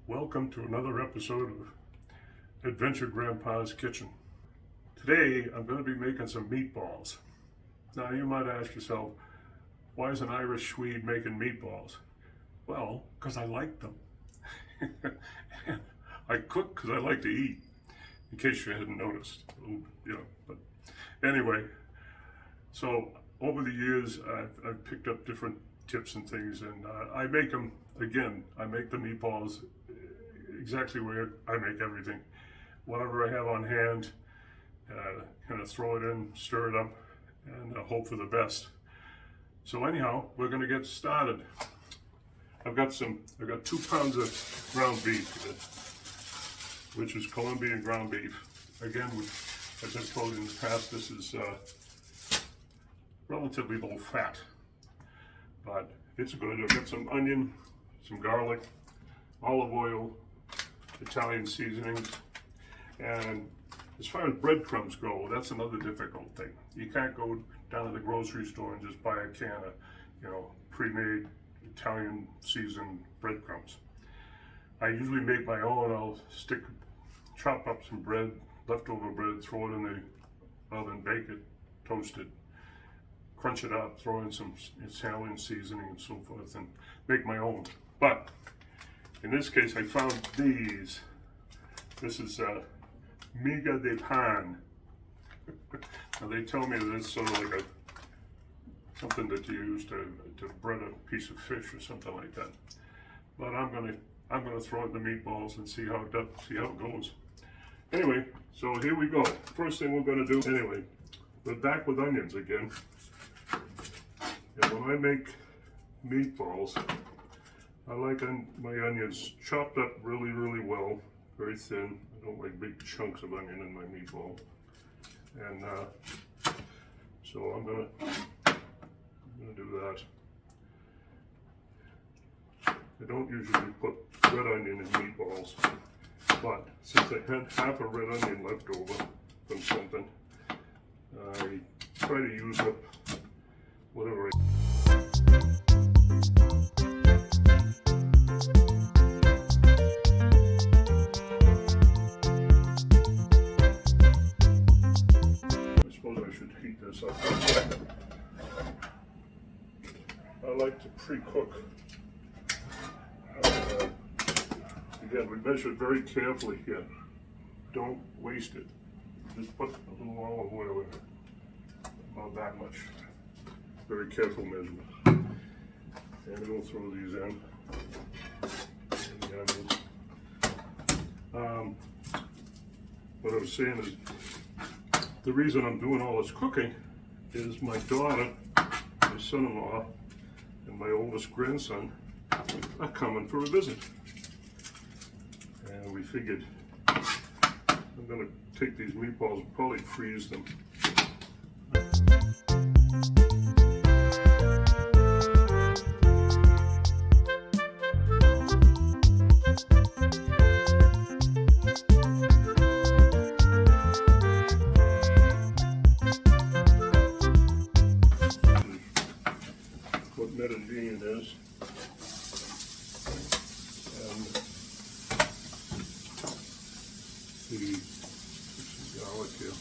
Welcome to another episode of Adventure Grandpa's Kitchen. Today I'm going to be making some meatballs. Now you might ask yourself, why is an Irish Swede making meatballs? Well, because I like them. I cook because I like to eat, in case you hadn't noticed. But anyway, so over the years I've picked up different tips and things, and I make them, again, I make the meatballs exactly where I make everything. Whatever I have on hand, kind of throw it in, stir it up, and hope for the best. So anyhow, we're going to get started. I've got 2 pounds of ground beef here, which is Colombian ground beef. Again, as I've told you in the past, this is relatively low fat, but it's good. I've got some onion, some garlic, olive oil, Italian seasonings, and as far as breadcrumbs go, that's another difficult thing. You can't go down to the grocery store and just buy a can of, pre-made Italian seasoned breadcrumbs. I usually make my own. I'll chop up some bread, leftover bread, throw it in the oven, bake it, toast it, crunch it up, throw in some Italian seasoning and so forth, and make my own. But in this case, I found these. This is miga de pan. Now they tell me that it's sort of like something that you use to bread a piece of fish or something like that. But I'm gonna throw it in the meatballs and see how it goes. Anyway, so here we go. First thing we're gonna do. Anyway, we're back with onions again. And when I make meatballs, I like my onions chopped up really, really well, very thin. I don't like big chunks of onion in my meatball. And so I'm gonna do that. I don't usually put red onion in meatballs, but since I had half a red onion left over from something, I try to use up whatever I like to pre-cook. Again, we measure very carefully here. Don't waste it. Just put a little olive oil in it. About that much. Very careful measurement. And we'll throw these in. What I was saying is, the reason I'm doing all this cooking is my daughter, my son-in-law, and my oldest grandson are coming for a visit. And we figured I'm going to take these meatballs and probably freeze them. Medellin is, and the garlic here.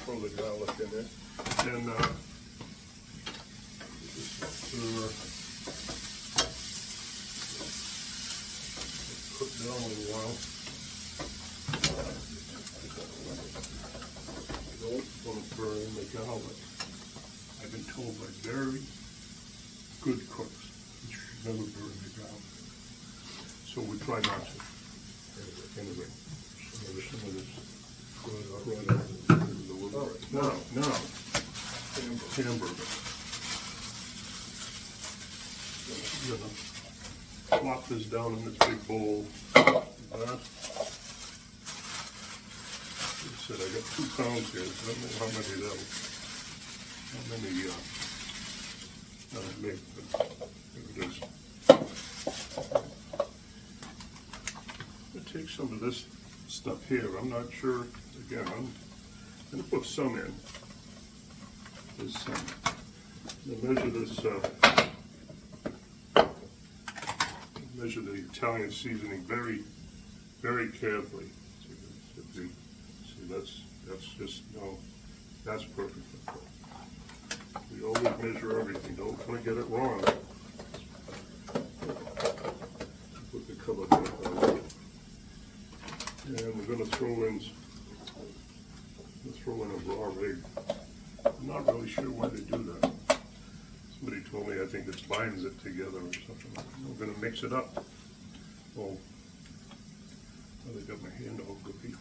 Throw the garlic in there, and cook down a little while. Don't want to burn the garlic. I've been told by very good cooks you should never burn the garlic, so we try not to. Anyway, some of this right on. Now, hamburger. Plop this down in this big bowl. That. This said, I got 2 pounds here. So I don't know how many I make, but there it is. I'm going to take some of this stuff here. I'm not sure. Again, I'm going to put some in. There's some. I'm going to measure this. Measure the Italian seasoning very, very carefully. See, that's just no. That's perfect. We always measure everything. Don't want to get it wrong. Put the color back on. And we're going to throw in a raw egg. I'm not really sure why they do that. Somebody told me I think it binds it together or something. I'm going to mix it up. Oh, I got my hand all goopy.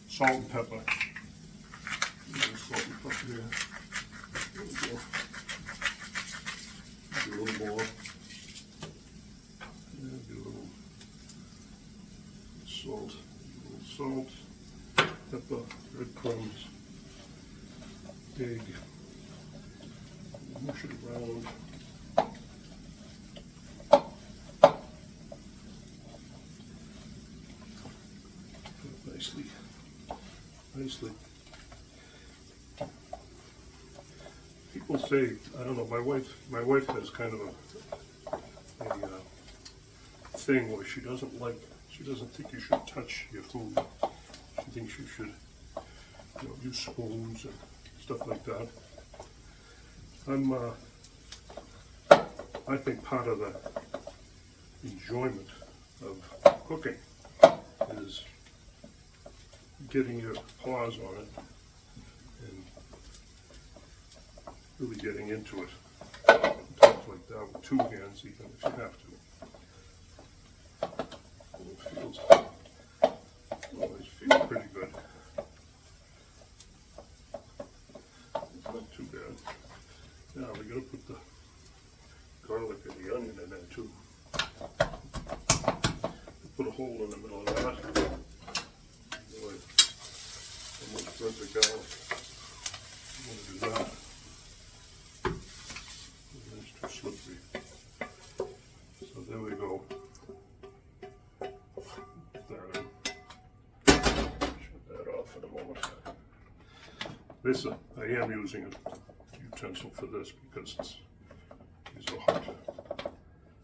Salt and pepper. Salt and pepper here. There we go. Do a little more. And do a little salt. Salt, pepper, breadcrumbs, egg. Mush it around. Nicely. People say, I don't know, my wife has kind of a thing where she doesn't think you should touch your food. She thinks you should, use spoons and stuff like that. I think part of the enjoyment of cooking is getting your paws on it and really getting into it. Stuff like that with 2 hands, even if you have to. It feels pretty good. It's not too bad. Now we're going to put the garlic and the onion in there too. Put a hole in the middle of that. Almost burnt the garlic. I'm going to do that. It's too slippery. So there we go. There. Shut that off in a moment. This I am using a utensil for this because these are hot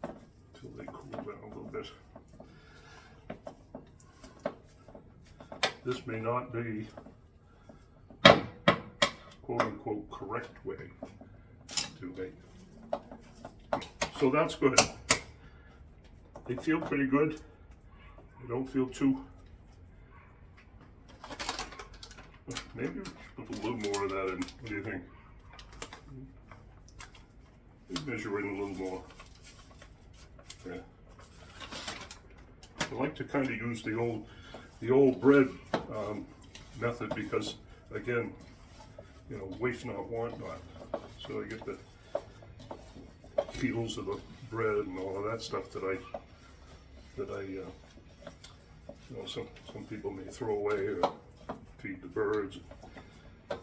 until they cool down a little bit. This may not be quote-unquote correct way to make. So that's good. They feel pretty good. They don't feel too. Maybe we should put a little more of that in. What do you think? Measure in a little more. Yeah. I like to kind of use the old bread method because, again, waste not, want not. So I get the peels of the bread and all of that stuff that I some people may throw away or feed the birds. I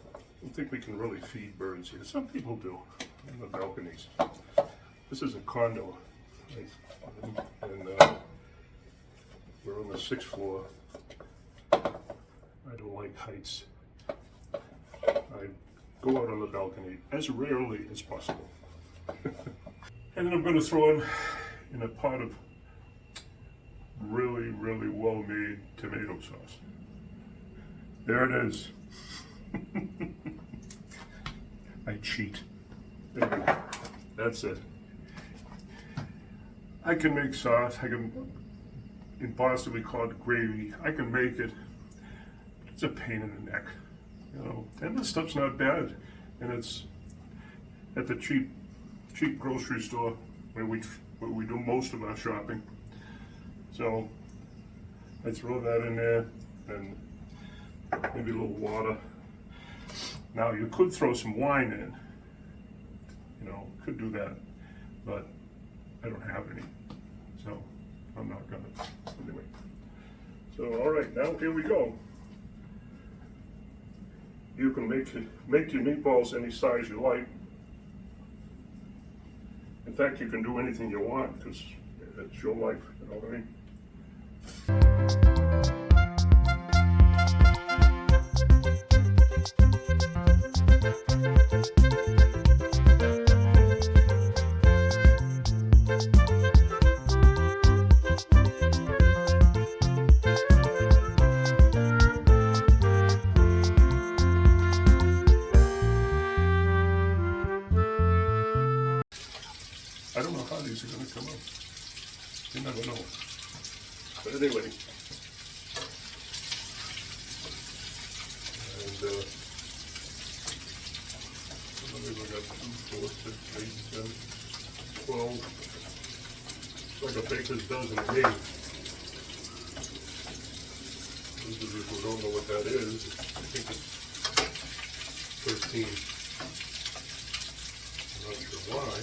don't think we can really feed birds here. Some people do on the balconies. This is a condo, and we're on the 6th floor. I don't like heights. I go out on the balcony as rarely as possible. And then I'm going to throw in a pot of really, really well-made tomato sauce. There it is. I cheat. There we go. That's it. I can make sauce. In Boston we call it gravy. I can make it. It's a pain in the neck, And this stuff's not bad, and it's at the cheap grocery store where we do most of our shopping. So I throw that in there, and maybe a little water. Now you could throw some wine in. Could do that, but I don't have any, so I'm not gonna. Anyway. So all right, now here we go. you can make your meatballs any size you like. In fact, you can do anything you want because it's your life, you know what I mean? I don't know how these are going to come out. You never know. But anyway. And we got 2, 4, 6, 8, 10, 12. It's like a baker's dozen of me. Those of you who don't know what that is, I think it's 13. I'm not sure why.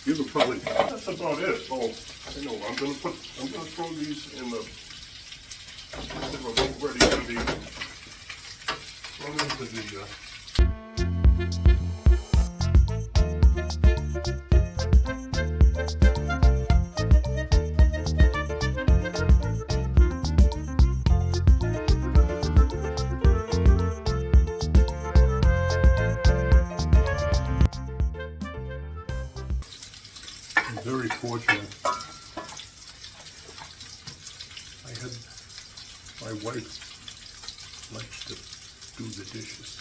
You can probably, that's about it. Oh, I know, I'm gonna throw these in the, ready to be thrown into the, I'm very fortunate. I had, my wife likes to do the dishes.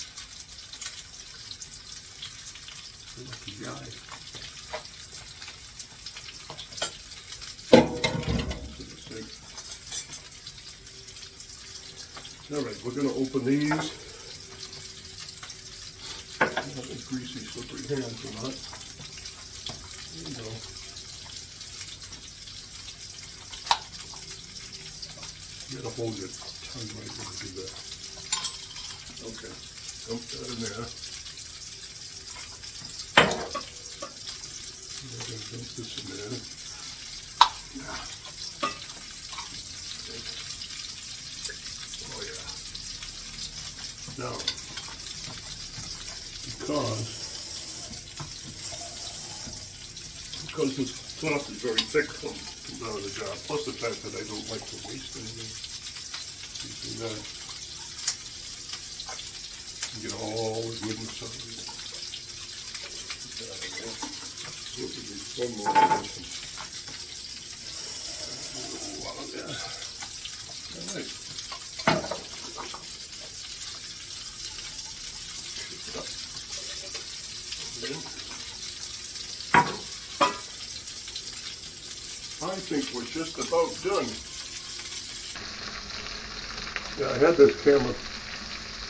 Lucky guy. All right, we're going to open these. I have a greasy, slippery hands or not. There you go. You gotta hold your tongue right when you do that. Okay, dump that in there. I'm gonna dump this in there. Oh yeah. Now, because this sauce is very thick when it comes out of the jar, plus the fact that I don't like to waste anything. You see that? You get all the goodness out of it. Look at these one more. Wow, yeah. All right. I think we're just about done. Yeah, I had this camera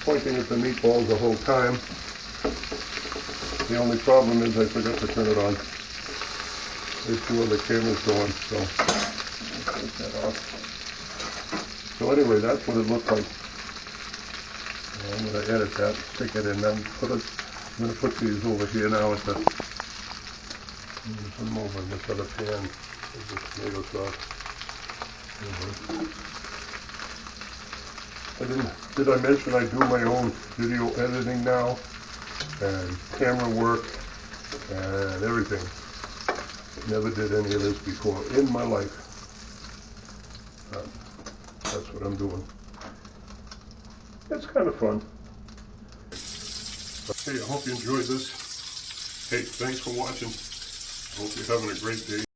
pointing at the meatballs the whole time. The only problem is I forgot to turn it on. There's 2 other cameras going, so I'll take that off. So anyway, that's what it looked like. I'm going to edit that, stick it in, then I'm going to put these over here now at the, I'm going to put them over in this other pan. The tomato sauce. Did I mention I do my own video editing now and camera work and everything? Never did any of this before in my life. That's what I'm doing. It's kind of fun. Hey, I hope you enjoyed this. Hey, thanks for watching. I hope you're having a great day.